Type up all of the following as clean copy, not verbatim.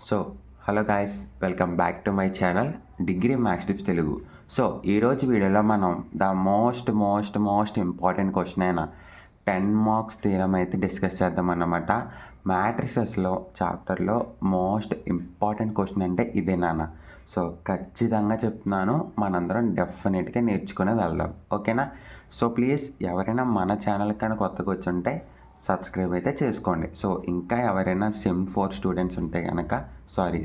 So hello guys, welcome back to my channel degree maths tips Telugu. So ఈరోజు వీడియోలో మనం the most important question అయిన 10 marks theorem అయితే discuss చేద్దాం అన్నమాట. మ్యాట్రిసెస్లో చాప్టర్లో మోస్ట్ ఇంపార్టెంట్ క్వశ్చన్ అంటే ఇదే నాన్న. సో ఖచ్చితంగా చెప్తున్నాను, మనందరం డెఫినెట్గా నేర్చుకుని వెళ్దాం, ఓకేనా? సో ప్లీజ్ ఎవరైనా మన ఛానల్ కానీ కొత్తగా వచ్చి ఉంటే సబ్స్క్రైబ్ అయితే చేసుకోండి. సో ఇంకా ఎవరైనా సిమ్ 4 స్టూడెంట్స్ ఉంటే కనుక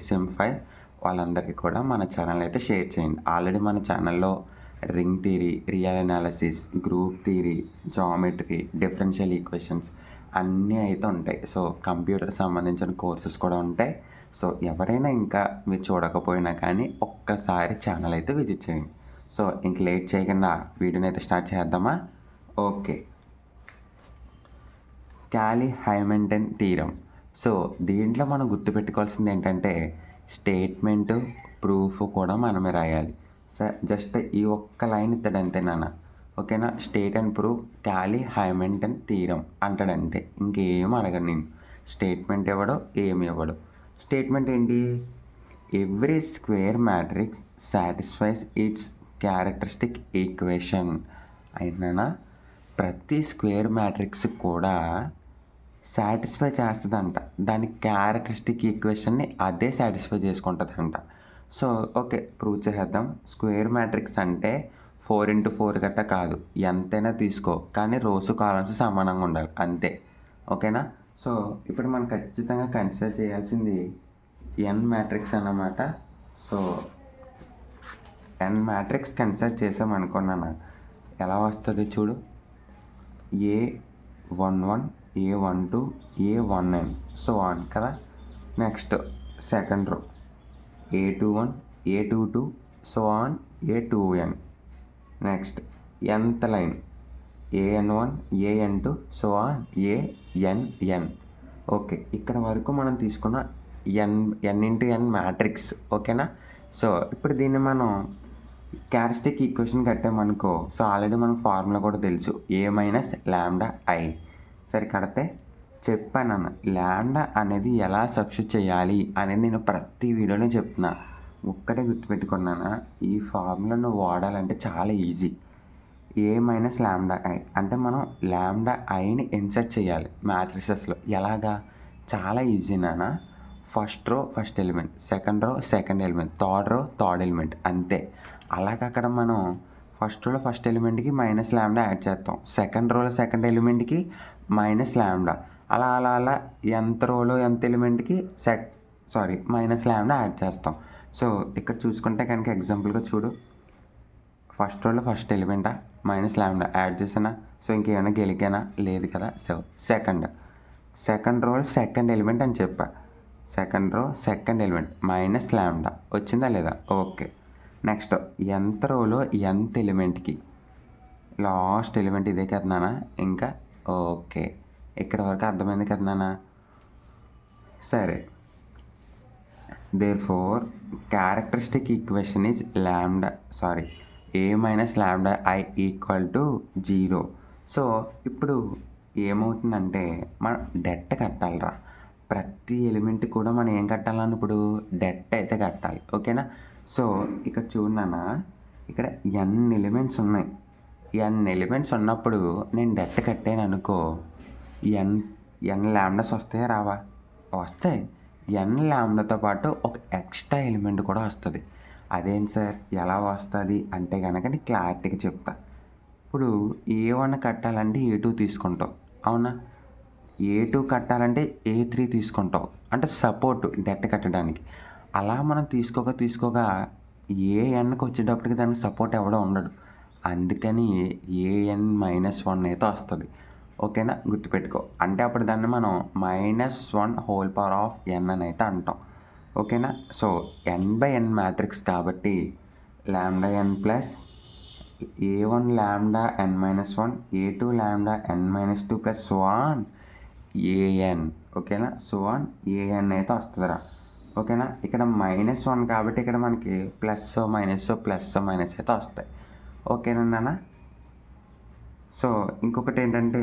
సిమ్ 5 వాళ్ళందరికీ కూడా మన ఛానల్ అయితే షేర్ చేయండి. ఆల్రెడీ మన ఛానల్లో ring theory, real analysis, group theory, geometry, differential equations అన్నీ అయితే ఉంటాయి. సో కంప్యూటర్ సంబంధించిన కోర్సెస్ కూడా ఉంటాయి. సో ఎవరైనా ఇంకా మీరు చూడకపోయినా కానీ ఒక్కసారి ఛానల్ అయితే విజిట్ చేయండి. సో ఇంక లేట్ చేయకుండా వీడియోని అయితే స్టార్ట్ చేద్దామా? ఓకే. క్యాలీ-హైమిల్టన్ థీరం. సో దీంట్లో మనం గుర్తుపెట్టుకోవాల్సింది ఏంటంటే స్టేట్మెంటు, ప్రూఫ్ కూడా మనమే రాయాలి. సార్ జస్ట్ ఈ ఒక్క లైన్ ఇస్తాడంతే నాన్న, ఓకేనా? స్టేట్ అండ్ ప్రూఫ్ క్యాలీ-హైమిల్టన్ థీరం అంటాడంతే, ఇంకేం అడగను నేను. స్టేట్మెంట్ ఇవ్వడు, ఏమి ఇవ్వడు. స్టేట్మెంట్ ఏంటి? Every square matrix satisfies it's characteristic equation. అయినా ప్రతి స్క్వేర్ మ్యాట్రిక్స్ కూడా సాటిస్ఫై చేస్తుందంట, దాని క్యారెక్టరిస్టిక్ ఈక్వేషన్ని అదే సాటిస్ఫై చేసుకుంటుందంట. సో ఓకే, ప్రూవ్ చేసేద్దాం. స్క్వేర్ మ్యాట్రిక్స్ అంటే 4x4 గట్ట కాదు, ఎంతైనా తీసుకో, కానీ రోస్ కాలమ్స్ సమానంగా ఉండాలి, అంతే, ఓకేనా? సో ఇప్పుడు మనం ఖచ్చితంగా కన్సిడర్ చేయాల్సింది n మ్యాట్రిక్స్ అన్నమాట. సో n మ్యాట్రిక్స్ కన్సిడర్ చేసామనుకున్నాను, ఎలా వస్తుంది చూడు. A11, A12, A19 so on కదా. Next second row A21, A22 so on A2n. Next nth line AN1, AN2 so on ANN. Okay, ఇక్కడ వరకు మనం తీసుకున్న n మ్యాట్రిక్స్, ఓకేనా? సో ఇప్పుడు దీన్ని మనం క్యారెక్టరిస్టిక్ ఈక్వేషన్ కట్టామనుకో, సో ఆల్రెడీ మనకు ఫార్ములా కూడా తెలుసు, A-λI. సరే కడితే చెప్పాను అన్న, ల్యాండా అనేది ఎలా సబ్స్టిట్యూట్ చేయాలి అనేది నేను ప్రతి వీడియోలో చెప్తున్నా. ఒక్కటే గుర్తుపెట్టుకున్నానా, ఈ ఫార్ములాను వాడాలంటే చాలా ఈజీ. A-λI అంటే మనం λIని ఇన్సర్ట్ చేయాలి మ్యాట్రిసెస్లో. ఎలాగా? చాలా ఈజీ నాన్న. First row first element, second row second element, third row third element, అంతే. అలాగ అక్కడ మనం ఫస్ట్ రోలో ఫస్ట్ ఎలిమెంట్కి -λ యాడ్ చేస్తాం, సెకండ్ రోలో సెకండ్ ఎలిమెంట్కి -λ, అలా అలా అలా nth రోలో nth ఎలిమెంట్కి -λ యాడ్ చేస్తాం. సో ఇక్కడ చూసుకుంటే కనుక ఎగ్జాంపుల్గా చూడు, ఫస్ట్ రోలో ఫస్ట్ ఎలిమెంటా -λ యాడ్ చేసానా? సో ఇంకేమైనా గెలికానా? లేదు కదా. సో సెకండ్ రోలో సెకండ్ ఎలిమెంట్ అని చెప్పా, సెకండ్ రో సెకండ్ ఎలిమెంట్ -λ వచ్చిందా లేదా? ఓకే. నెక్స్ట్ nth రోలో nth ఎలిమెంట్కి లాస్ట్ ఎలిమెంట్ ఇదే కదా నాన్న, ఇంకా ఓకే. ఇక్కడ వరకు అర్థమైంది కదా నాన్న? సరే, therefore characteristic equation is A-λI = 0. So ఇప్పుడు ఏమవుతుందంటే మనం డెట్ కట్టాలిరా. ప్రతి ఎలిమెంట్ కూడా మనం ఏం కట్టాలని, ఇప్పుడు డెట్ అయితే కట్టాలి, ఓకేనా? సో ఇక్కడ చూడన్నా, ఇక్కడ n ఎలిమెంట్స్ ఉన్నాయి. n ఎలిమెంట్స్ ఉన్నప్పుడు నేను డెట్ కట్టాను అనుకో, n లాంబ్డాస్ వస్తాయా రావా? వస్తాయి. n లాంబ్డాతో పాటు ఒక ఎక్స్ట్రా ఎలిమెంట్ కూడా వస్తుంది. అదేంటి సార్ ఎలా వస్తుంది అంటే కనుక నేను క్లారిటీగా చెప్తా. ఇప్పుడు A1 కట్టాలంటే A2 తీసుకుంటావు, అవునా? A2 కట్టాలంటే A3 తీసుకుంటావు, అంటే సపోర్ట్ డెట్ కట్టడానికి. అలా మనం తీసుకోగా ANకి వచ్చేటప్పటికి దానికి సపోర్ట్ ఎవడో ఉండడు, అందుకని AN-1 అయితే వస్తుంది, ఓకేనా? గుర్తుపెట్టుకో. అంటే అప్పుడు దాన్ని మనం -1n అని అయితే అంటాం, ఓకేనా? సో n/n మ్యాట్రిక్స్ కాబట్టి λn plus A1λn-1, A2λn-2 plus so on AN, ఓకేనా? సో ఆన్ AN అయితే వస్తుందిరా, ఓకేనా? ఇక్కడ -1 కాబట్టి ఇక్కడ మనకి ప్లస్ మైనస్ అయితే వస్తాయి, ఓకేనా నాన్న? సో ఇంకొకటి ఏంటంటే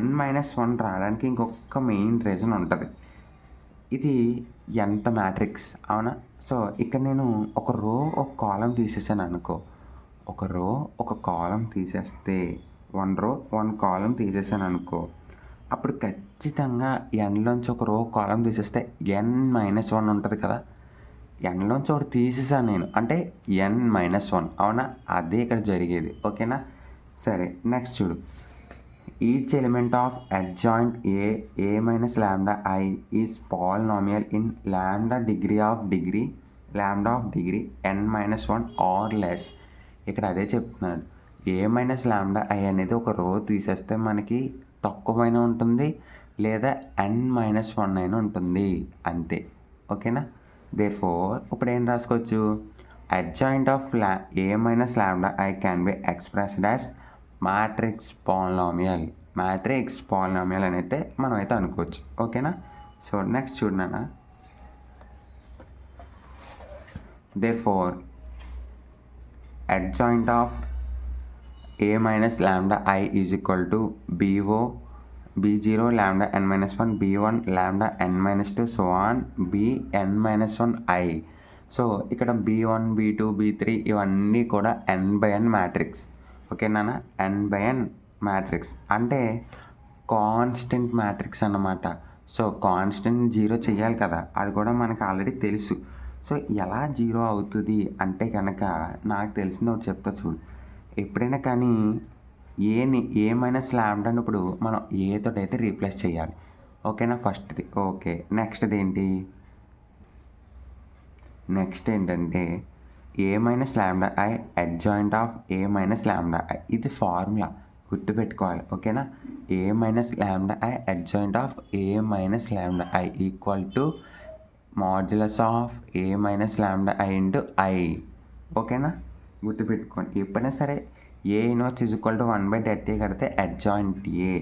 n-1 రావడానికి ఇంకొక మెయిన్ రీజన్ ఉంటుంది. ఇది ఎంత మ్యాట్రిక్స్ అవునా. సో ఇక్కడ నేను ఒక రో ఒక కాలం తీసేసాను అనుకో, ఒక రో ఒక కాలం తీసేస్తే వన్ రో వన్ కాలం తీసేసాను అనుకో, అప్పుడు ఖచ్చితంగా ఎన్లోంచి ఒక రో కాలం తీసేస్తే n-1 ఉంటుంది కదా. ఎన్లోంచి ఒకటి తీసేసాను నేను, అంటే n-1 అవునా. అదే ఇక్కడ జరిగేది. ఓకేనా. సరే నెక్స్ట్ చూడు. Each element of adjoint a minus lambda I is polynomial in lambda of degree n-1 or less. ఇక్కడ అదే చెప్తున్నాడు. a మైనస్ లాంబ్డా ఐ అనేది ఒక రో తీసేస్తే మనకి తక్కువైనా ఉంటుంది లేదా n-1 అయినా ఉంటుంది అంతే. ఓకేనా. దేర్ఫోర్ ఇప్పుడు ఏం రాసుకోవచ్చు, adjoint of a minus lambda I can be expressed as matrix polynomial. Matrix polynomial అని అయితే మనం అయితే అనుకోవచ్చు. ఓకేనా. సో నెక్స్ట్ చూడనా. Therefore adjoint of a minus lambda I is equal to b0 lambda n-1 b1 lambda n-2 so on bn-1 I. So ఇక్కడ b1 b2 b3 ఇవన్నీ కూడా n/n మ్యాట్రిక్స్. ఓకేనా. n/n మ్యాట్రిక్స్ అంటే కాన్స్టెంట్ మ్యాట్రిక్స్ అన్నమాట. So constant 0 చేయాలి కదా, అది కూడా మనకు ఆల్రెడీ తెలుసు. సో ఎలా 0 అవుతుంది అంటే కనుక నాకు తెలిసింది ఒకటి చెప్తా చూడు. ఎప్పుడైనా కానీ ఏ మైనస్ లాంబ్డాని ఇప్పుడు మనం ఏతో అయితే రీప్లేస్ చేయాలి. ఓకేనా. ఫస్ట్ది ఓకే. నెక్స్ట్ది నెక్స్ట్ ఏంటంటే a minus lambda I adjoint of a minus lambda I. ఇది ఫార్ములా గుర్తుపెట్టుకోవాలి. ఓకేనా. a minus lambda I adjoint of a minus lambda I equal to modulus of a minus lambda I into I. ఓకేనా. గుర్తుపెట్టుకోండి. ఎప్పుడైనా సరే a inverse is equal to 1/det కడితే adjoint a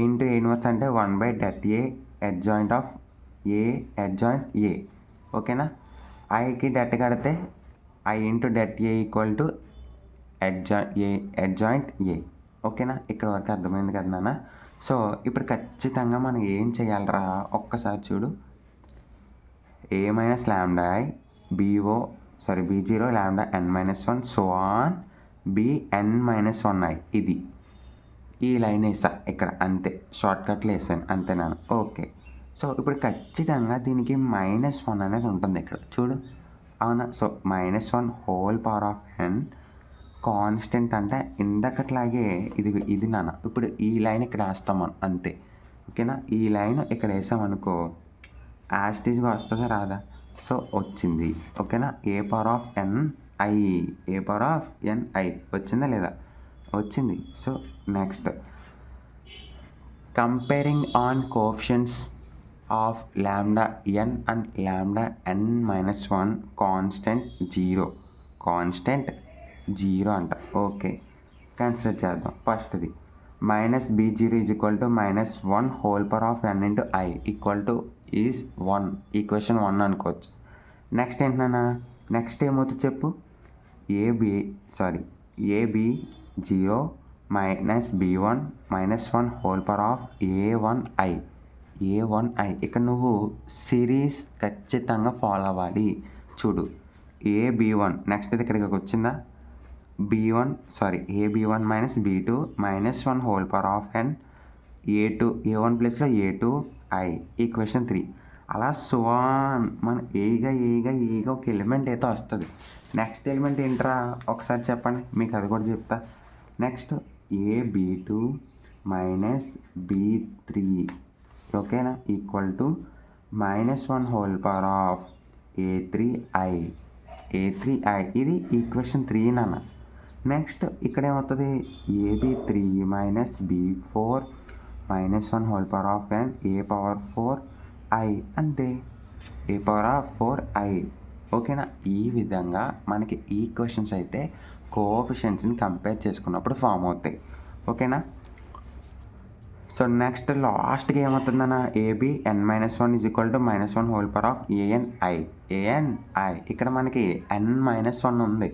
into a inverse అంటే 1/det adjoint of a adjoint a. ఓకేనా. ఐకి debt కడితే I into det A equal to adjoint ఏ. ఓకేనా. ఇక్కడ వరకు అర్థమైంది కదా నాన్న. సో ఇప్పుడు ఖచ్చితంగా మనం ఏం చేయాలరా ఒక్కసారి చూడు. a minus lambda I b0 lambda n-1 so on bn-1 I. ఇది ఈ లైన్ వేసా ఇక్కడ అంతే, షార్ట్కట్లో వేసాను అంతే నాన్న. ఓకే. సో ఇప్పుడు ఖచ్చితంగా దీనికి -1 అనేది ఉంటుంది ఇక్కడ చూడు. అవునా. So -1 whole power of n constant అంటే ఇందకట్లాగే ఇది నాన్న. ఇప్పుడు ఈ లైన్ ఇక్కడ వేస్తాం మనం అంతే. ఓకేనా. ఈ లైన్ ఇక్కడ వేసామనుకో యాస్టీజ్గా వస్తుందా రాదా. సో వచ్చింది. ఓకేనా. ఏ పవర్ ఆఫ్ n I వచ్చిందా లేదా, వచ్చింది. So next comparing on coefficients of lambda n and lambda n-1 constant 0 అంట. ఓకే. కన్సిడర్ చేద్దాం. ఫస్ట్ది -b0 is equal to -1 whole power of n into I equal to is 1, equation 1 అనుకోవచ్చు. Next ఏంటన్నా, next ఏమవుతుంది చెప్పు. ab0 -b1 -1 whole power of a1i. ఇక్కడ నువ్వు series ఖచ్చితంగా ఫాలో అవ్వాలి. చూడు ab1 నెక్స్ట్ ఇది ఇక్కడికి వచ్చిందా, ab1 minus b2 -1 whole power of n a1 ప్లేస్లో a2i ఈక్వేషన్ 3. అలా సువాన్ మన ఏగా ఒక ఎలిమెంట్ అయితే వస్తుంది. నెక్స్ట్ ఎలిమెంట్ ఏంట్రా ఒకసారి చెప్పండి, మీకు అది కూడా చెప్తా. నెక్స్ట్ ab2 మైనస్ b3 ఓకేనా equal to -1 whole power of a3i. ఇది ఈక్వేషన్ 3 నాన్న. నెక్స్ట్ ఇక్కడ ఏమవుతుంది, ab3 minus b4 -1 whole power of n a4i అంతే, a4i. ఓకేనా. ఈ విధంగా మనకి ఈక్వేషన్స్ అయితే కోఎఫిషియెంట్స్ని కంపేర్ చేసుకున్నప్పుడు ఫామ్ అవుతాయి. ఓకేనా. సో నెక్స్ట్ లాస్ట్గా ఏమవుతుందన్న abn-1 is equal to -1 whole power of ani. ఇక్కడ మనకి n-1 ఉంది,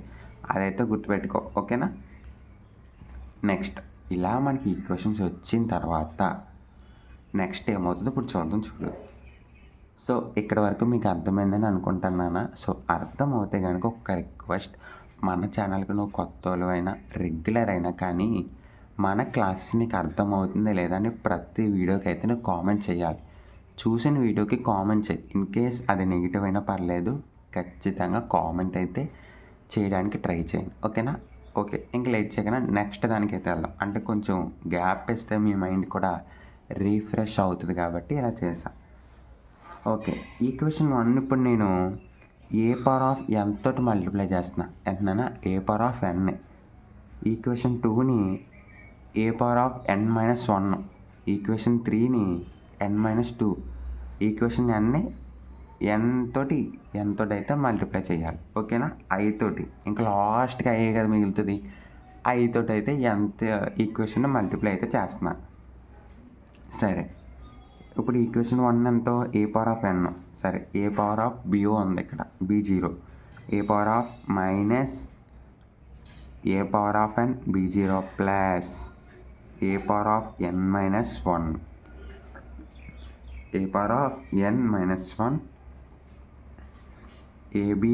అదైతే గుర్తుపెట్టుకో. ఓకేనా. నెక్స్ట్ ఇలా మనకి ఈక్వేషన్స్ వచ్చిన తర్వాత నెక్స్ట్ ఏమవుతుందో ఇప్పుడు చూద్దాం. చూడు సో ఇక్కడ వరకు మీకు అర్థమైందని అనుకుంటున్నానా? సో అర్థమవుతే కనుక ఒక్క రిక్వెస్ట్, మన ఛానల్కి నువ్వు కొత్తోళ్ళు అయినా రెగ్యులర్ అయినా కానీ మన క్లాసెస్ నీకు అర్థమవుతుందా లేదా అని ప్రతి వీడియోకి అయితే నువ్వు కామెంట్ చేయాలి. చూసిన వీడియోకి కామెంట్ చేయి. ఇన్ కేస్ అది నెగిటివ్ అయినా పర్లేదు, ఖచ్చితంగా కామెంట్ అయితే చేయడానికి ట్రై చేయండి. ఓకేనా? ఓకే, ఇంక లేట్ చేయకుండా నెక్స్ట్ దానికైతే వెళ్దాం. అంటే కొంచెం గ్యాప్ ఇస్తే మీ మైండ్ కూడా రీఫ్రెష్ అవుతుంది కాబట్టి ఇలా చేశాను. ఓకే, ఈక్వేషన్ 1 ఇప్పుడు నేను ఏ పవర్ ఆఫ్ n తోటి మల్టిప్లై చేస్తున్నా. ఎంతనైనా a power of n. Equation 2ని a power of n-1. Equation 3ని n-2. ఈక్వేషన్ nని n తోటి అయితే మల్టిప్లై చేయాలి. ఓకేనా? i తోటి. ఇంకా లాస్ట్కి అయ్యే కదా మిగులుతుంది. i తోటి అయితే nth ఈక్వేషన్ మల్టిప్లై అయితే చేస్తున్నా. సరే, ఇప్పుడు ఈక్వేషన్ 1 ఎంతో ఏ పవర్ ఆఫ్ n. సరే, ఏ పవర్ ఆఫ్ b ఉంది ఇక్కడ, b0. A power of minus A power of n b0 plus A power of n-1. A power of n-1 ab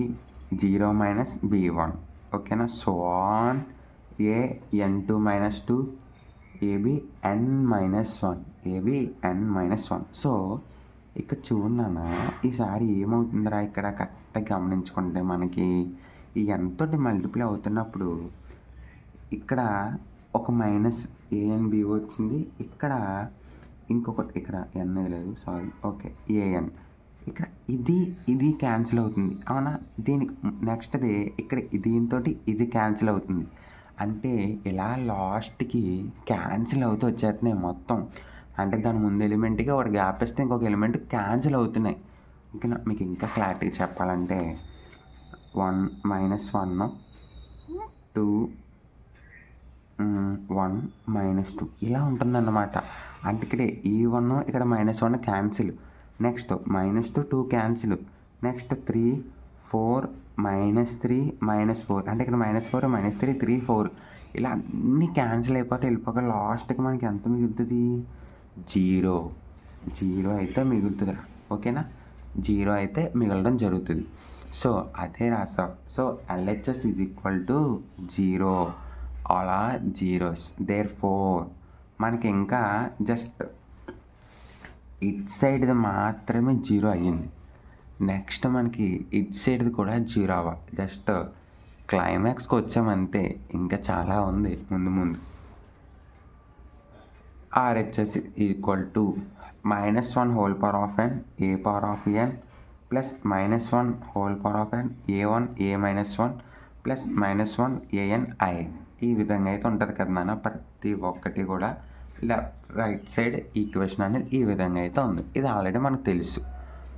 0 minus b1. ఓకేనా? So on a n2 minus 2 ab n-1 ab n-1. So ఇక్కడ చూడన్నా ఈసారి ఏమవుతుందిరా, ఇక్కడ కరెక్ట్గా గమనించుకుంటే మనకి ఈ n తోటి multiply అవుతున్నప్పుడు ఇక్కడ ఒక మైనస్ an b వచ్చింది. ఇక్కడ ఇంకొకటి, ఇక్కడ n లేదు, సారీ. Okay, an. ఇక్కడ ఇది క్యాన్సిల్ అవుతుంది, అవునా? దీనికి నెక్స్ట్ది ఇక్కడ దీంతో ఇది క్యాన్సిల్ అవుతుంది. అంటే ఇలా లాస్ట్కి క్యాన్సిల్ అవుతూ వచ్చేస్తున్నాయి మొత్తం. అంటే దాని ముందు ఎలిమెంట్కి ఒకటి గ్యాప్ ఇస్తే ఇంకొక ఎలిమెంట్ క్యాన్సిల్ అవుతున్నాయి. ఓకేనా? మీకు ఇంకా క్లారిటీగా చెప్పాలంటే 1 -1 2 1 -2 ఇలా ఉంటుందన్నమాట. అంటే ఇక్కడ ఈ 1 ఇక్కడ -1 క్యాన్సిల్, నెక్స్ట్ -2 2 క్యాన్సిల్, నెక్స్ట్ 3 4 -3 -4. అంటే ఇక్కడ -4 -3 3 4 ఇలా అన్నీ క్యాన్సిల్ అయిపోతే వెళ్ళిపోక లాస్ట్కి మనకి ఎంత మిగులుతుంది? 0 అయితే మిగులుతుంది. ఓకేనా? 0 అయితే మిగలడం జరుగుతుంది. సో అదే రాసాం. So LHS is equal to 0. All are zeros. Therefore మనకి ఇంకా జస్ట్ ఇట్ సైడ్ది మాత్రమే 0 అయ్యింది. నెక్స్ట్ మనకి ఇట్ సైడ్ది కూడా 0 అవ్వాలి. జస్ట్ క్లైమాక్స్కి వచ్చామంతే, ఇంకా చాలా ఉంది ముందు. RHS equal to -1 whole power of n A power of n plus -1 whole power of n a1 a-1 plus -1 an i. ఈ విధంగా అయితే ఉంటుంది కదా నాన్న. ప్రతి ఒక్కటి కూడా ఇలా రైట్ సైడ్ ఈక్వేషన్ అనేది ఈ విధంగా అయితే ఉంది. ఇది ఆల్రెడీ మనకు తెలుసు.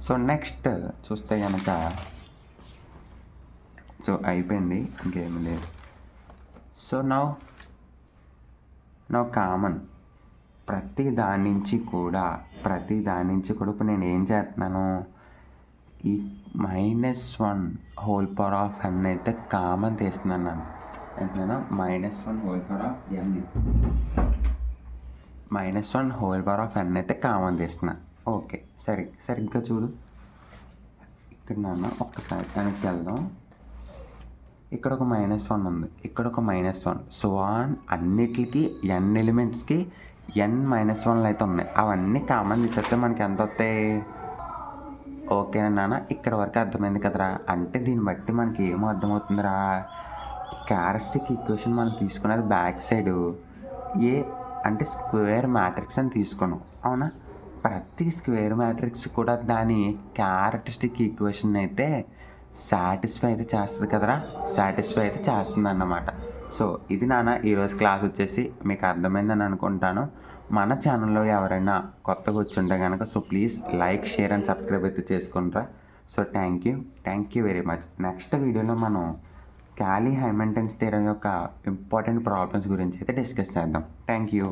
సో నెక్స్ట్ చూస్తే కనుక, సో అయిపోయింది, ఇంకేమీ లేదు. సో నౌ కామన్ ప్రతి దాని నుంచి కూడా ఇప్పుడు నేను ఏం చేస్తున్నాను, ఈ -1 హోల్ పవర్ ఆఫ్ n అయితే కామన్ తీస్తున్నాను నేను. ఎంతైనా -1 whole power of n -1 whole power of n అయితే కామన్ తీస్తున్నా. ఓకే, సరిగ్గా చూడు. ఇక్కడ నాన్న ఒక్కసారి వెనక్కి వెళ్దాం. ఇక్కడ ఒక -1 ఉంది, ఇక్కడ ఒక -1. సో అన్నిటికి n ఎలిమెంట్స్కి n-1 అయితే ఉన్నాయి. అవన్నీ కామన్ తీసేస్తే మనకి ఎంత వస్తాయి? ఓకేనా నాన్న? ఇక్కడ వరకు అర్థమైంది కదరా. అంటే దీన్ని బట్టి మనకి ఏమో అర్థమవుతుందిరా, క్యారెక్టరిస్టిక్ ఈక్వేషన్ మనం తీసుకున్నది బ్యాక్ సైడ్ ఏ అంటే స్క్వేర్ మ్యాట్రిక్స్ అని తీసుకున్నాం, అవునా? ప్రతి స్క్వేర్ మ్యాట్రిక్స్ కూడా దాని క్యారెక్టరిస్టిక్ ఈక్వేషన్ అయితే సాటిస్ఫై అయితే చేస్తుంది కదరా, సాటిస్ఫై అయితే చేస్తుంది అన్నమాట. సో ఇది నాన్న ఈరోజు క్లాస్ వచ్చేసి మీకు అర్థమైందని అనుకుంటాను. మన ఛానల్లో ఎవరైనా కొత్తగా వచ్చుంటే కనుక so please like, share and subscribe అయితే చేసుకుంటారా. So thank you very much. Next వీడియోలో మనం క్యాలీ హైమంటన్స్ థియరం యొక్క ఇంపార్టెంట్ ప్రాబ్లమ్స్ గురించి అయితే డిస్కస్ చేద్దాం. Thank you.